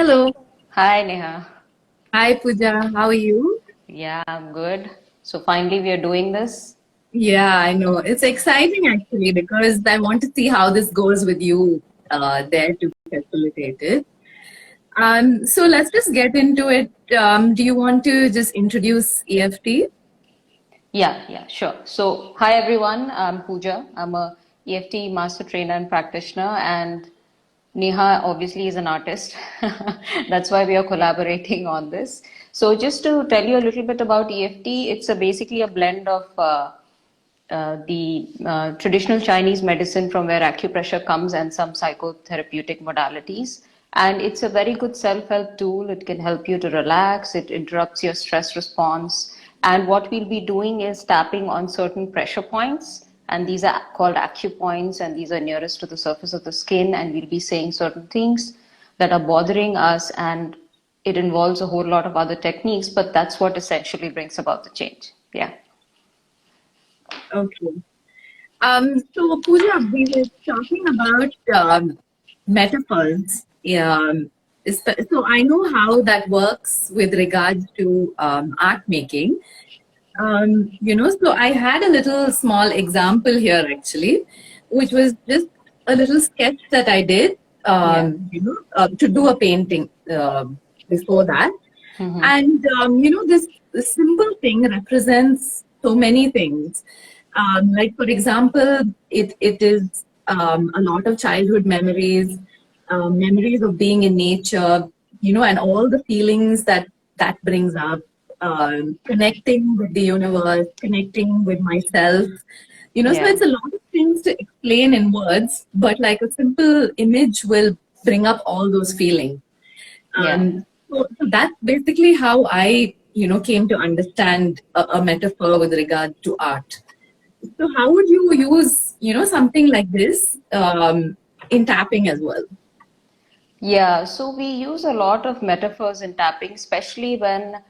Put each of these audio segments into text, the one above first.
Hello. Hi, Neha. Hi, Pooja. How are you? Yeah, I'm good. So finally, we are doing this. Yeah, I know. It's exciting actually because I want to see how this goes with you there to facilitate it. So let's just get into it. Do you want to just introduce EFT? Yeah, sure. So, hi everyone. I'm Pooja. I'm a EFT master trainer and practitioner, and Niha obviously is an artist. That's why we are collaborating on this. So, just to tell you a little bit about EFT, it's basically a blend of the traditional Chinese medicine from where acupressure comes and some psychotherapeutic modalities. And it's a very good self help tool. It can help you to relax, it interrupts your stress response. And what we'll be doing is tapping on certain pressure points. And these are called acupoints, and these are nearest to the surface of the skin. And we'll be saying certain things that are bothering us. And it involves a whole lot of other techniques, but that's what essentially brings about the change. Yeah. Okay. So Pooja, we were talking about metaphors. So I know how that works with regards to art making. So I had a little small example here actually, which was just a little sketch that I did, Yeah. to do a painting before that. Hmm. And, this simple thing represents so many things. Like, for example, it is a lot of childhood memories, memories of being in nature, and all the feelings that brings up, connecting with the universe, connecting with myself. So Yeah. it's a lot of things to explain in words, but like a simple image will bring up all those feelings. Yeah. So that's basically how I, came to understand a metaphor with regard to art. So how would you use, something like this in tapping as well? Yeah, so we use a lot of metaphors in tapping, especially when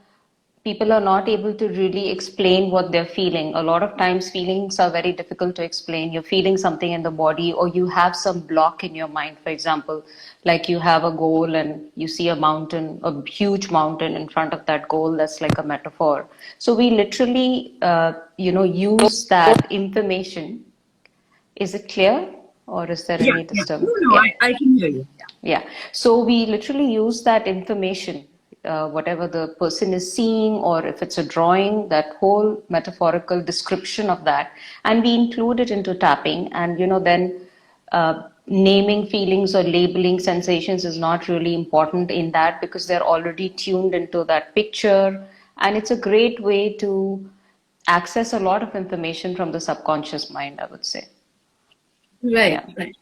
people are not able to really explain what they're feeling. A lot of times, feelings are very difficult to explain. You're feeling something in the body, or you have some block in your mind, for example, like you have a goal and you see a mountain, a huge mountain in front of that goal. That's like a metaphor. So we literally, use that information. Is it clear, or is there Yeah, any yeah. No, disturbance? no, Yeah. I can hear you. Yeah. So we literally use that information, whatever the person is seeing, or if it's a drawing, that whole metaphorical description of that, and we include it into tapping. And, then naming feelings or labeling sensations is not really important in that because they're already tuned into that picture. And it's a great way to access a lot of information from the subconscious mind, I would say. Right, Yeah. right.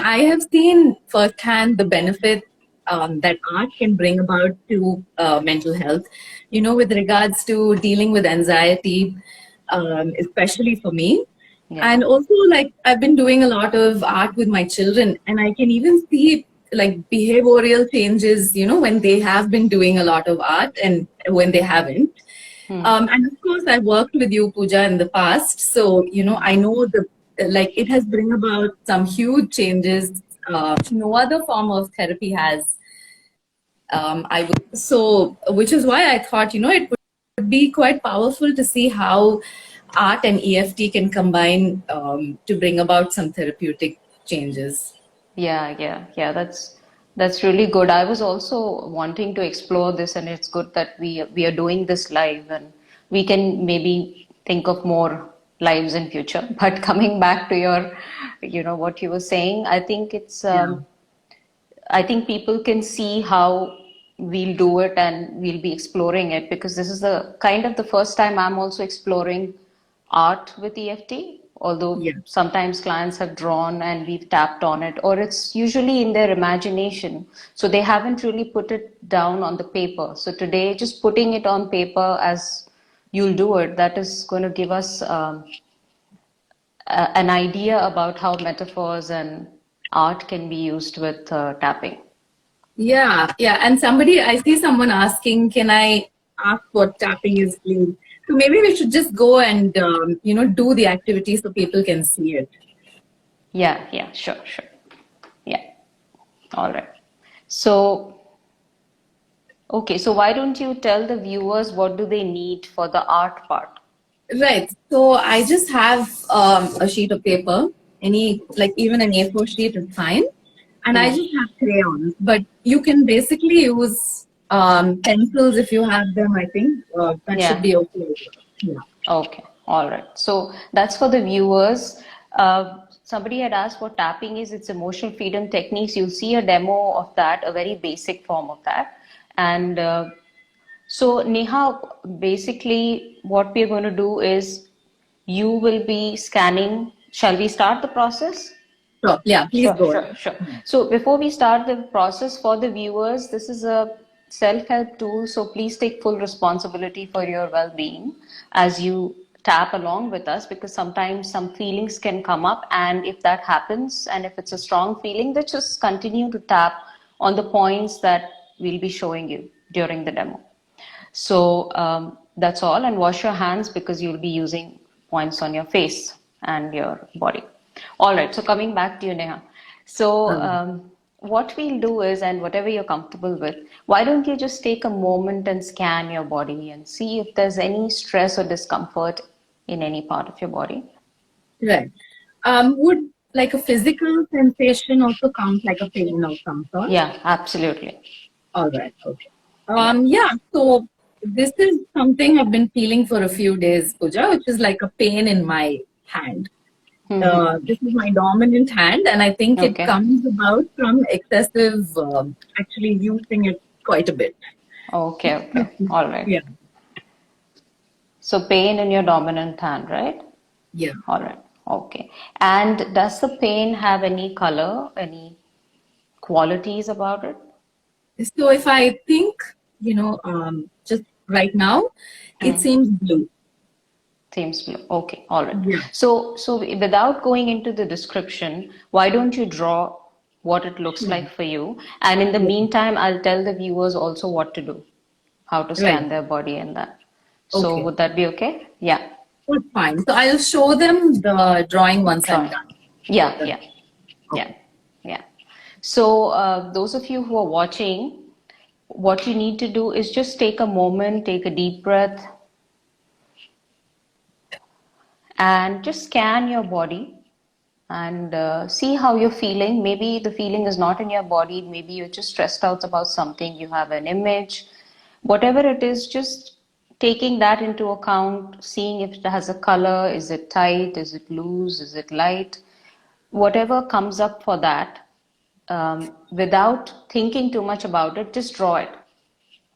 I have seen firsthand the benefit that art can bring about to mental health, with regards to dealing with anxiety, especially for me. Yeah. And also, like, I've been doing a lot of art with my children, and I can even see like behavioral changes, when they have been doing a lot of art and when they haven't. Hmm. And of course, I worked with you, Pooja, in the past. So, I know it has bring about some huge changes. No other form of therapy has. Which is why I thought, it would be quite powerful to see how art and EFT can combine to bring about some therapeutic changes. Yeah. That's really good. I was also wanting to explore this, and it's good that we are doing this live, and we can maybe think of more lives in future. But coming back to your, what you were saying, I think Yeah. I think people can see how we'll do it, and we'll be exploring it because this is the kind of the first time I'm also exploring art with EFT. Although Yeah. sometimes clients have drawn and we've tapped on it, or it's usually in their imagination. So they haven't really put it down on the paper. So today, just putting it on paper as you'll do it, that is going to give us an idea about how metaphors and art can be used with tapping. Yeah, yeah. And I see someone asking, can I ask what tapping is, please? So maybe we should just go and, do the activity so people can see it. Yeah, sure. Yeah. All right. So, okay, so why don't you tell the viewers what do they need for the art part? Right. So I just have a sheet of paper, like even an A4 sheet is fine. And I just have crayons. But you can basically use pencils if you have them, I think. That should Yeah. be okay. Yeah. Okay, all right. So that's for the viewers. Somebody had asked what tapping is. It's emotional freedom techniques. You'll see a demo of that, a very basic form of that. And so, Neha, basically, what we're going to do is you will be scanning. Shall we start the process? So, yeah, please Sure, go sure, ahead. sure. So before we start the process for the viewers, this is a self-help tool, so please take full responsibility for your well-being as you tap along with us because sometimes some feelings can come up and if that happens and if it's a strong feeling, then just continue to tap on the points that we'll be showing you during the demo. So that's all. And wash your hands because you'll be using points on your face and your body. All right. So coming back to you, Neha. So what we'll do is, and whatever you're comfortable with, why don't you just take a moment and scan your body and see if there's any stress or discomfort in any part of your body? Right. Would like a physical sensation also count like a pain of some sort? Yeah, absolutely. All right. Okay. Yeah. Yeah. So this is something I've been feeling for a few days, Pooja, which is like a pain in my hand. This is my dominant hand, and I think it Okay. comes about from excessive, actually using it quite a bit. Okay. Okay. All right. Yeah. So pain in your dominant hand, right? Yeah. All right. Okay. And does the pain have any color, any qualities about it? So if I think, just right now, it seems blue. Seems blue. Okay. All right. Yeah. So without going into the description, why don't you draw what it looks Sure. like for you? And in the Yeah. meantime, I'll tell the viewers also what to do, how to Right. scan their body and that. So Okay. would that be okay? Yeah. That's fine. So I'll show them the drawing once I'm Drawing. done. Yeah. That's- Yeah. Yeah. Okay. Yeah. So those of you who are watching, what you need to do is just take a moment, take a deep breath, and just scan your body and see how you're feeling. Maybe the feeling is not in your body, maybe you're just stressed out about something, you have an image, whatever it is, just taking that into account, seeing if it has a color, is it tight, is it loose, is it light, whatever comes up for that. Without thinking too much about it, just draw it.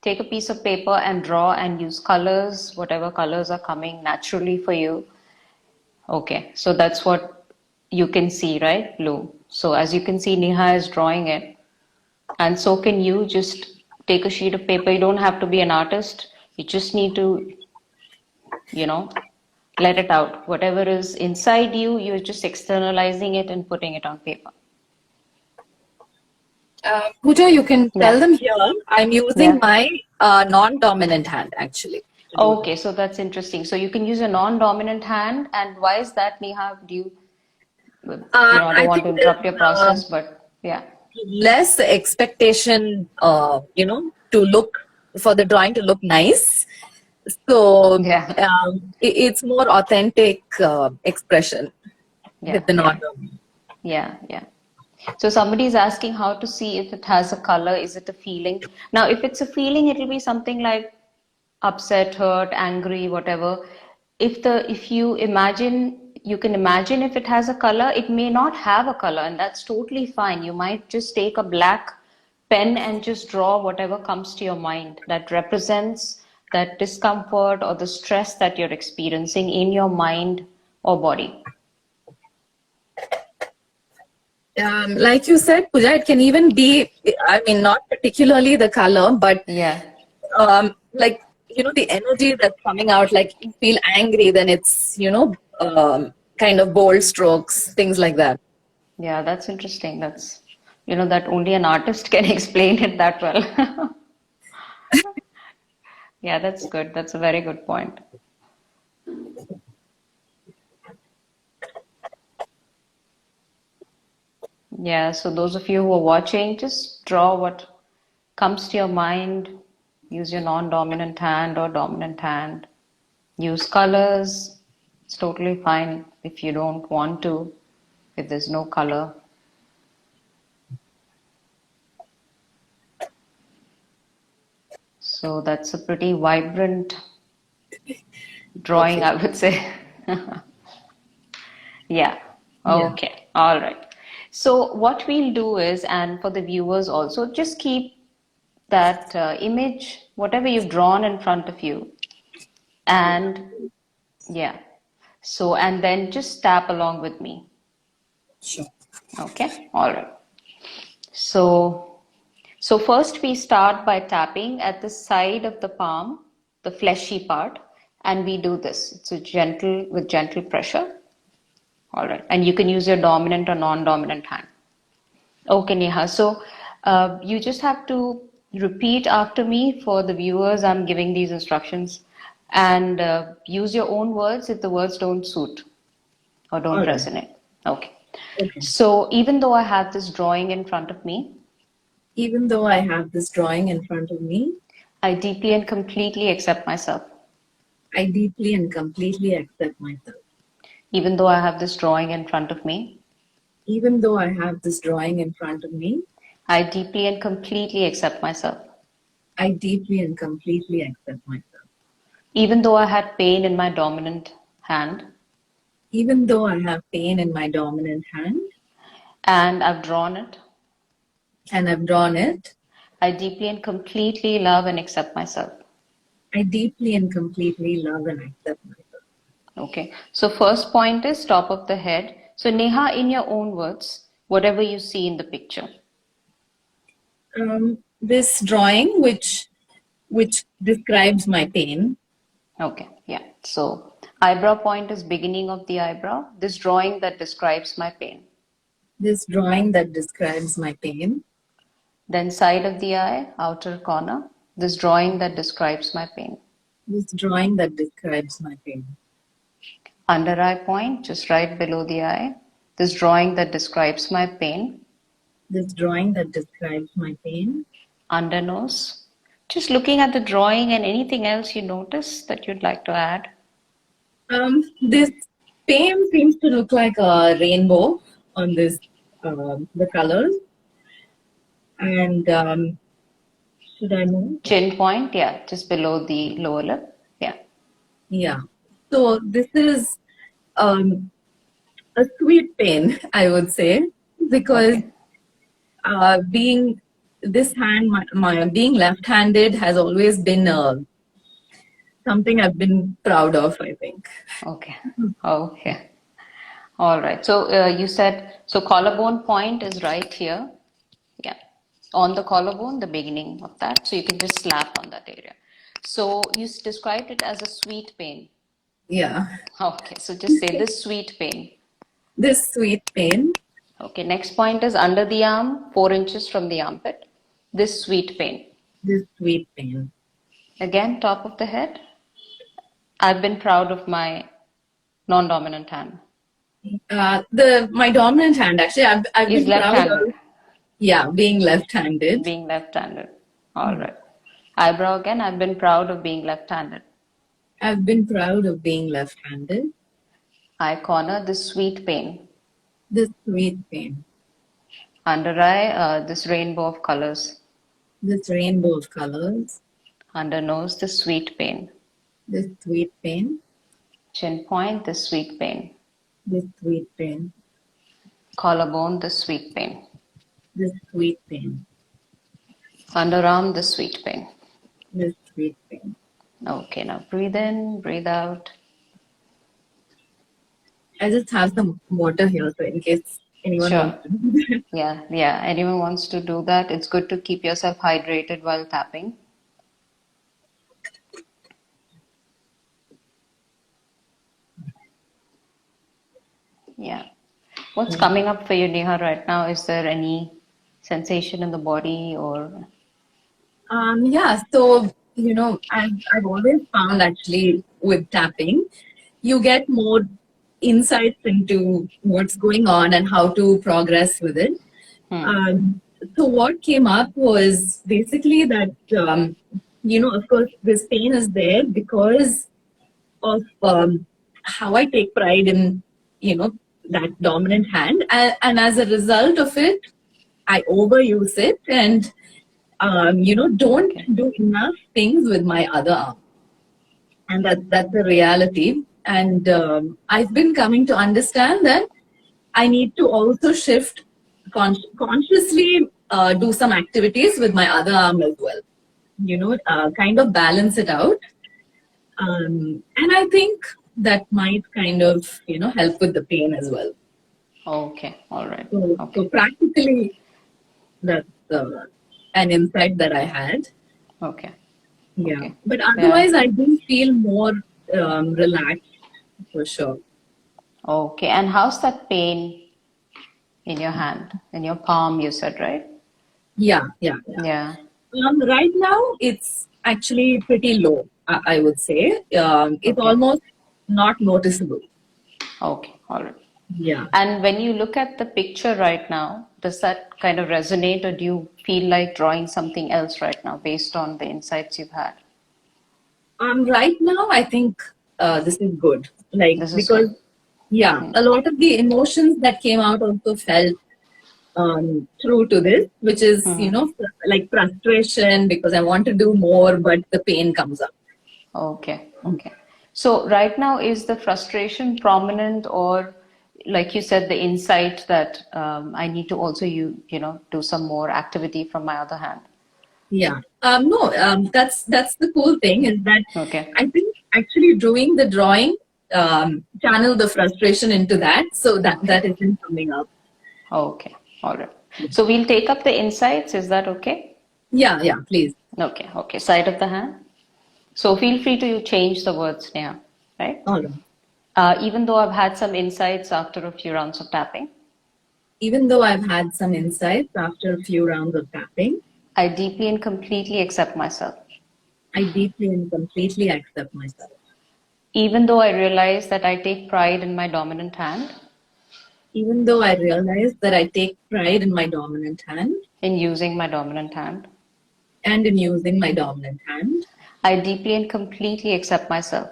Take a piece of paper and draw and use colors, whatever colors are coming naturally for you. Okay, so that's what you can see, right? Blue. So as you can see, Niha is drawing it. And so can you. Just take a sheet of paper. You don't have to be an artist. You just need to, you know, let it out. Whatever is inside you, you're just externalizing it and putting it on paper. Pooja, you can tell Yeah, them here. I'm using yeah. my non-dominant hand actually to do this. Okay, so that's interesting. So you can use a non-dominant hand. And why is that, Niha? Do you, I don't I want to think there's interrupt your process, but yeah. less expectation, to look for the drawing to look nice. So Yeah, it's more authentic expression yeah, with the yeah, non-dominant. yeah, yeah. So somebody is asking how to see if it has a color, is it a feeling? Now, if it's a feeling, it'll be something like upset, hurt, angry, whatever. If you imagine, you can imagine if it has a color, it may not have a color, and that's totally fine. You might just take a black pen and just draw whatever comes to your mind that represents that discomfort or the stress that you're experiencing in your mind or body. Like you said, Pooja, it can even be, I mean, not particularly the color, but Yeah. like, the energy that's coming out, like you feel angry, then it's, kind of bold strokes, things like that. Yeah, that's interesting. That's, that only an artist can explain it that well. Yeah, that's good. That's a very good point. Yeah, so those of you who are watching, just draw what comes to your mind. Use your non-dominant hand or dominant hand. Use colors. It's totally fine if you don't want to, if there's no color. So that's a pretty vibrant drawing, Okay. I would say. Yeah. Yeah. Okay. All right. So what we'll do is, and for the viewers also, just keep that image, whatever you've drawn in front of you, Yeah. and yeah. So, and then just tap along with me. Sure. Okay. All right. So, so first we start by tapping at the side of the palm, the fleshy part, and we do this. It's a gentle, with gentle pressure. All right. And you can use your dominant or non-dominant hand. Okay, Neha. So you just have to repeat after me for the viewers. I'm giving these instructions and use your own words if the words don't suit or don't All right. resonate. Okay. Okay. So even though I have this drawing in front of me, Even though I have this drawing in front of me, I deeply and completely accept myself. I deeply and completely accept myself. Even though I have this drawing in front of me, Even though I have this drawing in front of me, I deeply and completely accept myself. I deeply and completely accept myself. Even though I had pain in my dominant hand Even though I have pain in my dominant hand and I've drawn it, and I've drawn it, I deeply and completely love and accept myself. I deeply and completely love and accept myself. Okay. So first point is top of the head. So Neha, in your own words, whatever you see in the picture. This drawing, which describes my pain. Okay. Yeah. So eyebrow point is beginning of the eyebrow. This drawing that describes my pain. This drawing that describes my pain. Then side of the eye, outer corner. This drawing that describes my pain. This drawing that describes my pain. Under eye point, just right below the eye. This drawing that describes my pain. This drawing that describes my pain. Under nose. Just looking at the drawing and anything else you notice that you'd like to add. This pain seems to look like a rainbow on this, the colors. And should I move? Chin point, yeah, just below the lower lip. Yeah. Yeah. So this is a sweet pain, I would say, because Okay. being this hand, my being left-handed has always been something I've been proud of, I think. Okay. Okay. All right. So you said, so collarbone point is right here. Yeah. On the collarbone, the beginning of that. So you can just slap on that area. So you described it as a sweet pain. Yeah. Okay. So just say this sweet pain. This sweet pain. Okay. Next point is under the arm, 4 inches from the armpit. This sweet pain. This sweet pain. Again, top of the head. I've been proud of my non-dominant hand. My dominant hand, actually, I've Is been proud left-handed. of, yeah, being left-handed. Being left-handed. All right. Eyebrow again. I've been proud of being left-handed. I've been proud of being left-handed. Eye corner. This sweet pain. This sweet pain. Under eye. This rainbow of colors. This rainbow of colors. Under nose. This sweet pain. This sweet pain. Chin point. This sweet pain. This sweet pain. Collarbone. This sweet pain. This sweet pain. Underarm. This sweet pain. This sweet pain. Okay. Now breathe in. Breathe out. I just have some water here, so in case anyone Sure. wants to do that. Yeah. Anyone wants to do that? It's good to keep yourself hydrated while tapping. Yeah. What's coming up for you, Neha, right now? Is there any sensation in the body or? Yeah, so, I've always found actually with tapping, you get more insights into what's going on and how to progress with it. So what came up was basically that, of course, this pain is there because of how I take pride in, that dominant hand. And as a result of it, I overuse it and, don't do enough things with my other arm. And that's the reality. And I've been coming to understand that I need to also shift consciously, do some activities with my other arm as well. Kind of balance it out. And I think that might kind of, help with the pain as well. Okay, all right. So practically, that's an insight that I had. Okay. Yeah. Okay. But otherwise, I do feel more relaxed for sure. Okay. And how's that pain in your hand, in your palm, you said, right? Yeah. Yeah. Right now, it's actually pretty low, I would say. It's Okay. almost not noticeable. Okay. All right. Yeah. And when you look at the picture right now, does that kind of resonate, or do you feel like drawing something else right now based on the insights you've had? Right now, I think this is good. This is Because, good. a lot of the emotions that came out also felt true to this, which is, like frustration because I want to do more, but the pain comes up. Okay. Okay. So right now, is the frustration prominent, or like you said, the insight that I need to also do some more activity from my other hand? Yeah. No, that's the cool thing is that Okay. I think actually doing the drawing channel the frustration into that, so that isn't coming up. Okay. All right. So we'll take up the insights. Is that okay? Yeah, please. Okay. Okay. Side of the hand. So feel free to change the words now, right? All right. Even though I've had some insights after a few rounds of tapping, Even though I've had some insights after a few rounds of tapping, I deeply and completely accept myself. I deeply and completely accept myself. Even though I realize that I take pride in my dominant hand, Even though I realize that I take pride in my dominant hand in using my dominant hand, and in using my dominant hand, I deeply and completely accept myself.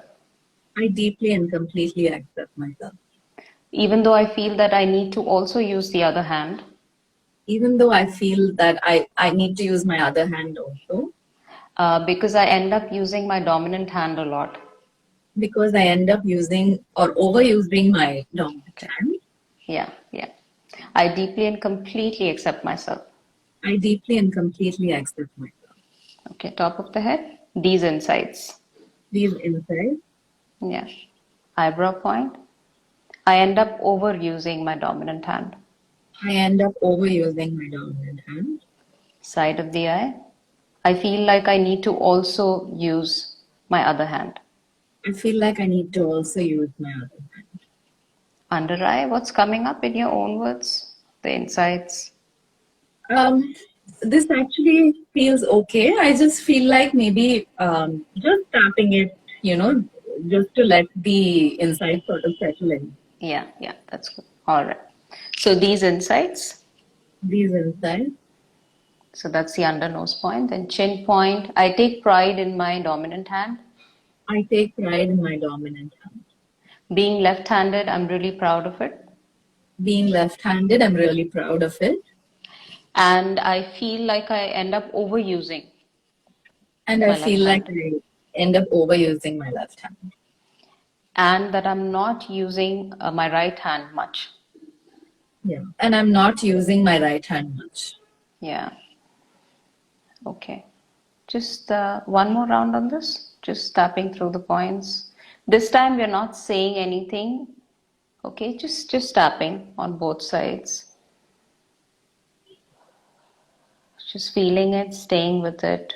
I deeply and completely accept myself. Even though I feel that I need to also use the other hand, Even though I feel that I need to use my other hand also, because I end up using my dominant hand a lot. because I end up using or overusing my dominant Okay. hand, Yeah, yeah. I deeply and completely accept myself. I deeply and completely accept myself. Okay, top of the head. These insights. These insights, Yeah. Eyebrow point. I end up overusing my dominant hand. I end up overusing my dominant hand. Side of the eye. I feel like I need to also use my other hand. I feel like I need to also use my other hand. Under eye, what's coming up in your own words? The insights. Um, this actually feels okay. I just feel like maybe just tapping it, just to let the insight sort of settle in. Yeah, yeah, that's good. All right. So these insights. These insights, So that's the under nose point. Then chin point. I take pride in my dominant hand. I take pride in my dominant hand. Being left-handed, I'm really proud of it. Being left-handed, I'm really proud of it. And I feel like I end up overusing And I my left feel like hand. I end up overusing my left hand. And that I'm not using my right hand much. Yeah. And I'm not using my right hand much. Yeah. Okay. Just one more round on this. Just tapping through the points. This time we're not saying anything. Okay, just tapping on both sides. Just feeling it, staying with it.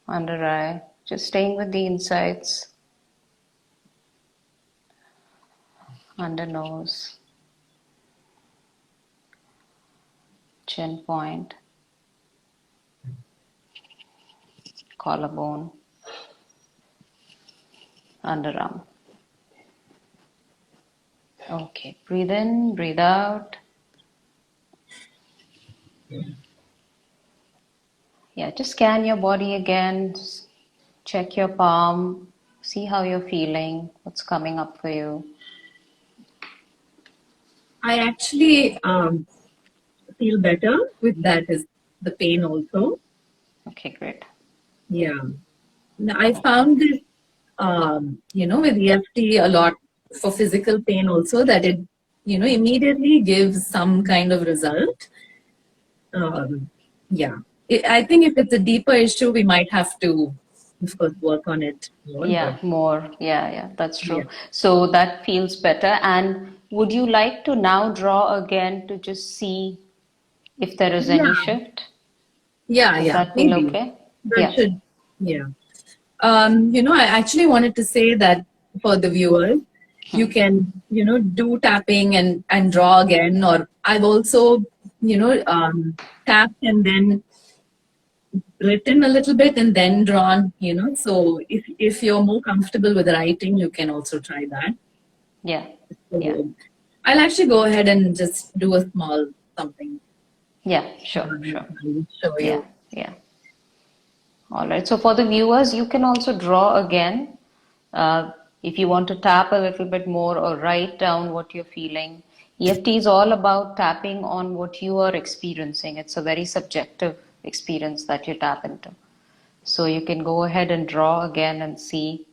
Under eye. Just staying with the insides. Under nose. Chin point. Collarbone. Underarm. Okay, breathe in, breathe out. Yeah, just scan your body again, check your palm, see how you're feeling, what's coming up for you. I actually feel better with that is the pain also. Okay, great. Yeah. I found this, with EFT a lot for physical pain also that it, immediately gives some kind of result. Yeah. I think if it's a deeper issue, we might have to, of course, work on it more. Yeah, But more. Yeah, that's yeah. true. So that feels better. And would you like to now draw again to just see if there is any Yeah. shift? Does Yeah. that feel Maybe. okay? That Yeah. should, yeah. I actually wanted to say that for the viewers, you can, do tapping and draw again, or I've also, tapped and then written a little bit and then drawn, so if you're more comfortable with writing, you can also try that. Yeah. Yeah. So I'll actually go ahead and just do a small something. Yeah, sure. I'll show Yeah, you. yeah. All right. So for the viewers, you can also draw again. If you want to tap a little bit more or write down what you're feeling. EFT is all about tapping on what you are experiencing. It's a very subjective experience that you tap into. So you can go ahead and draw again and see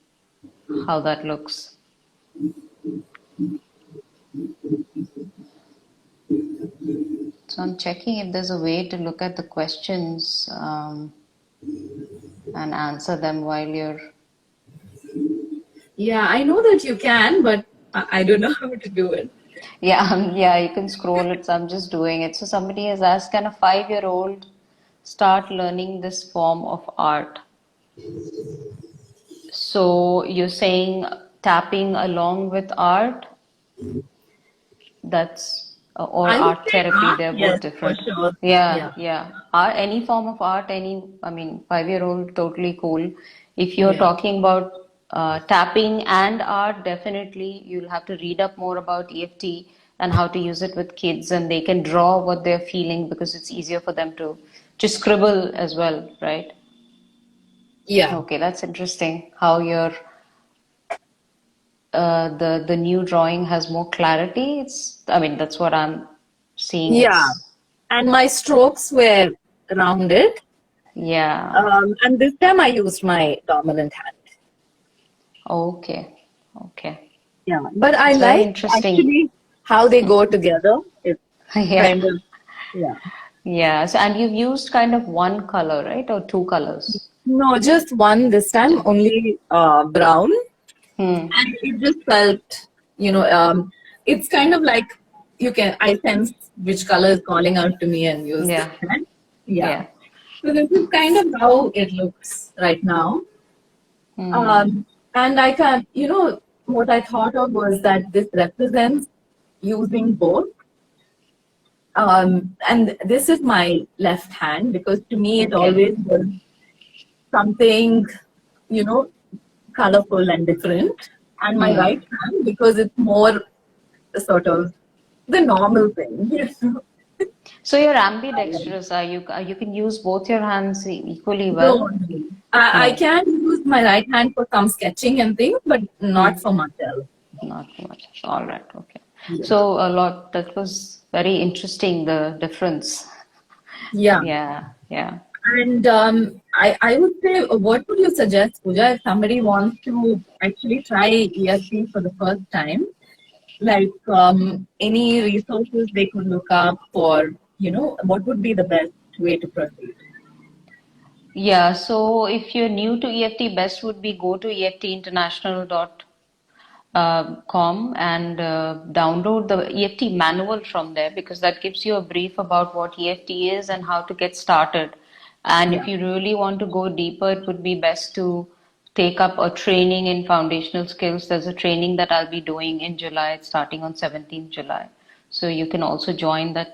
how that looks. So I'm checking if there's a way to look at the questions and answer them while you're. Yeah, I know that you can, but I don't know how to do it. Yeah, yeah, you can scroll it. So I'm just doing it. So somebody has asked, can a 5-year-old start learning this form of art? So you're saying tapping along with art? That's or I would art say therapy, art, they're yes, both for different. sure. Yeah, Yeah, yeah. Any form of art, I mean, 5-year-old, totally cool. If you're yeah, talking about tapping and art, definitely you'll have to read up more about EFT and how to use it with kids, and they can draw what they're feeling because it's easier for them to just scribble as well, right? yeah, Okay, that's interesting. How your the new drawing has more clarity. I mean, that's what I'm seeing. yeah. And my strokes were rounded. Yeah. And this time I used my dominant hand. Okay. Okay. Yeah, but I It's very like interesting. actually how they go together. It's Yeah. kind of, yeah. Yeah. So, and you've used kind of one color, right? Or two colors? No, just one this time, only brown. Hmm. And it just felt, it's kind of like I sense which color is calling out to me and use Yeah. that. Yeah. Yeah. So this is kind of how it looks right now. Hmm. And what I thought of was that this represents using both. And this is my left hand because to me it Okay. always was something, you know, colorful and different. And my Hmm. right hand because it's more sort of the normal thing. So you're ambidextrous. You can use both your hands equally No, well? no. I No. can use my right hand for some sketching and things, but Hmm. not for much else. Not much. All right. Okay. Yeah. So a lot, that was very interesting, the difference. Yeah. Yeah. Yeah. And I would say, what would you suggest, Pooja, if somebody wants to actually try EFT for the first time? Like any resources they could look up for, what would be the best way to proceed? Yeah, so if you're new to EFT, best would be go to eftinternational.com and download the EFT manual from there because that gives you a brief about what EFT is and how to get started. And if Yeah. you really want to go deeper, it would be best to take up a training in foundational skills. There's a training that I'll be doing in July, it's starting on 17th July. So you can also join that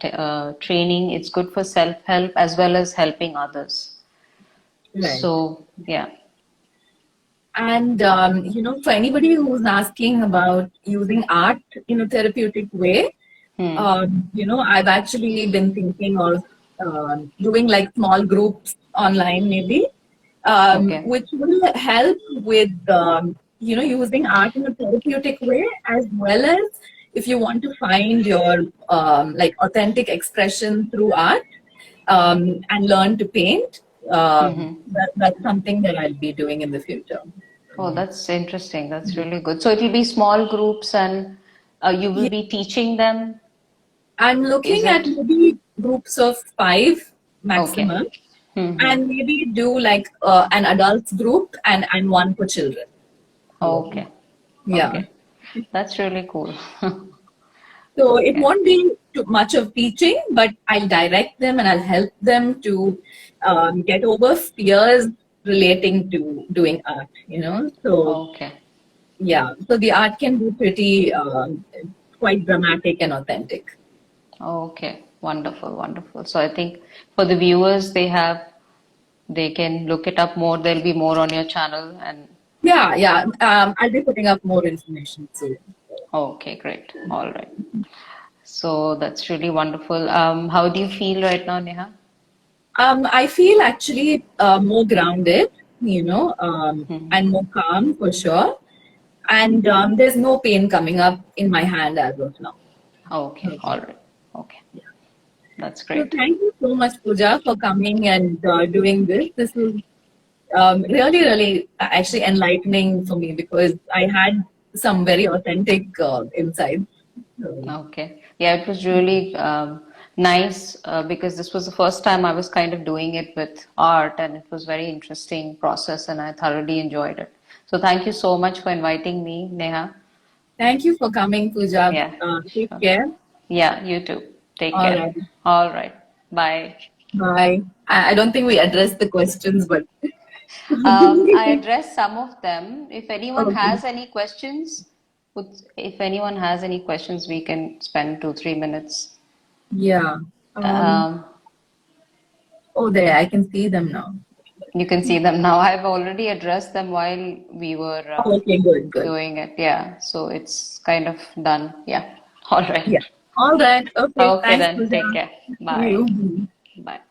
training. It's good for self-help as well as helping others. Right. So, yeah. And, for anybody who's asking about using art in a therapeutic way, Hmm. I've actually been thinking of doing like small groups online maybe, Okay. which will help with using art in a therapeutic way, as well as if you want to find your like authentic expression through art, and learn to paint. That's something that I'll be doing in the future. Oh, that's interesting. That's really good. So it'll be small groups and you will Yeah, be teaching them, I'm is looking at it? maybe groups of 5 Okay. maximum, Mm-hmm. and maybe do like an adults group and one for children. So, Okay. yeah. Okay. That's really cool. So it Okay. won't be too much of teaching, but I'll direct them and I'll help them to get over fears relating to doing art. So, Okay. yeah, so the art can be pretty quite dramatic and authentic. Okay. Wonderful. Wonderful. So I think for the viewers, they can look it up more. There'll be more on your channel and Yeah, yeah. I'll be putting up more information soon. okay, great. All right. So that's really wonderful. How do you feel right now, Neha? I feel actually more grounded, Hmm. and more calm for sure. And there's no pain coming up in my hand as of now. Okay. Okay. All right. Okay. That's So great. thank you so much, Pooja, for coming and doing this. This was really, really actually enlightening for me because I had some very authentic insights. So, Okay. Yeah, it was really nice because this was the first time I was kind of doing it with art, and it was very interesting process, and I thoroughly enjoyed it. So thank you so much for inviting me, Neha. thank you for coming, Pooja. Yeah, Take sure. care. Yeah, you too. Take All care. right. All right. Bye. Bye. I don't think we addressed the questions, but I addressed some of them. If anyone okay. has any questions, if anyone has any questions, we can spend 2, 3 minutes. Yeah. Um, Um, oh, there, I can see them now. You can see them now. I've already addressed them while we were Oh, okay, good, good. doing it. Yeah, so it's kind of done. Yeah. All right. Yeah. All right. Okay. Okay Thanks, then. Pooja. Take care. See Bye. you. Bye.